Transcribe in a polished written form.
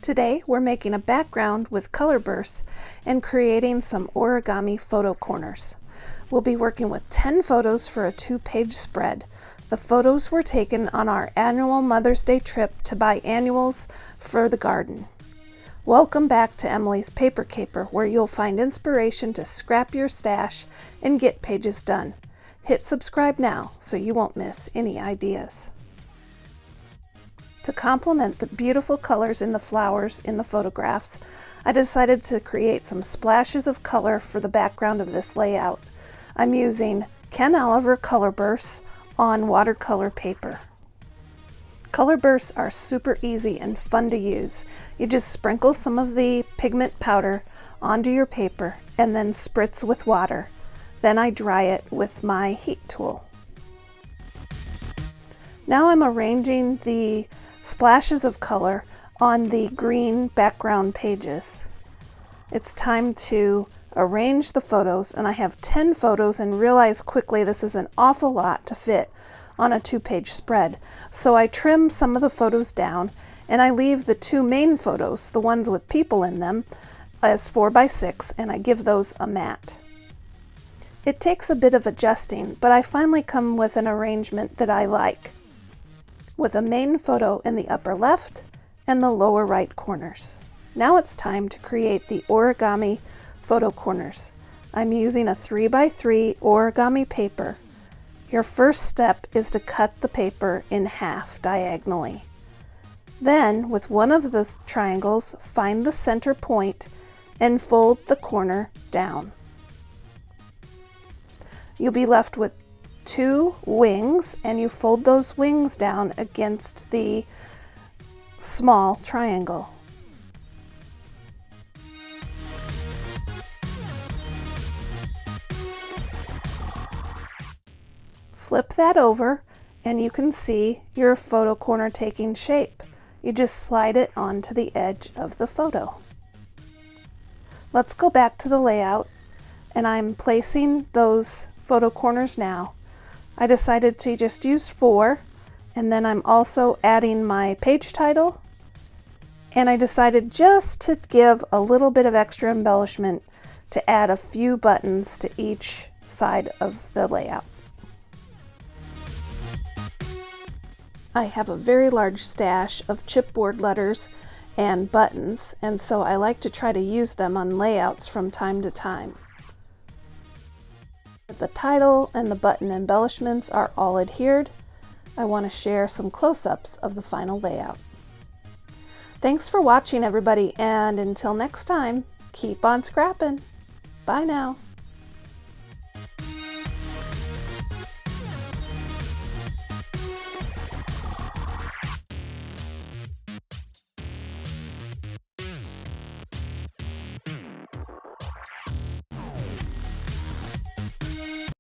Today we're making a background with color bursts and creating some origami photo corners. We'll be working with 10 photos for a 2-page spread. The photos were taken on our annual Mother's Day trip to buy annuals for the garden. Welcome back to Emilee's Paper Caper, where you'll find inspiration to scrap your stash and get pages done. Hit subscribe now so you won't miss any ideas. To complement the beautiful colors in the flowers in the photographs, I decided to create some splashes of color for the background of this layout. I'm using Ken Oliver color bursts on watercolor paper. Color bursts are super easy and fun to use. You just sprinkle some of the pigment powder onto your paper and then spritz with water. Then I dry it with my heat tool. Now I'm arranging the splashes of color on the green background pages. It's time to arrange the photos, and I have 10 photos and realize quickly this is an awful lot to fit on a 2-page spread. So I trim some of the photos down and I leave the 2 main photos, the ones with people in them, as 4x6, and I give those a mat. It takes a bit of adjusting, but I finally come with an arrangement that I like, with a main photo in the upper left and the lower right corners. Now it's time to create the origami photo corners. I'm using a 3x3 origami paper. Your first step is to cut the paper in half diagonally. Then, with one of the triangles, find the center point and fold the corner down. You'll be left with 2 wings, and you fold those wings down against the small triangle. Flip that over and you can see your photo corner taking shape. You just slide it onto the edge of the photo. Let's go back to the layout, and I'm placing those photo corners now. I decided to just use 4, and then I'm also adding my page title, and I decided just to give a little bit of extra embellishment to add a few buttons to each side of the layout. I have a very large stash of chipboard letters and buttons, and so I like to try to use them on layouts from time to time. The title and the button embellishments are all adhered. I want to share some close-ups of the final layout. Thanks for watching, everybody, and until next time, keep on scrapping. Bye now.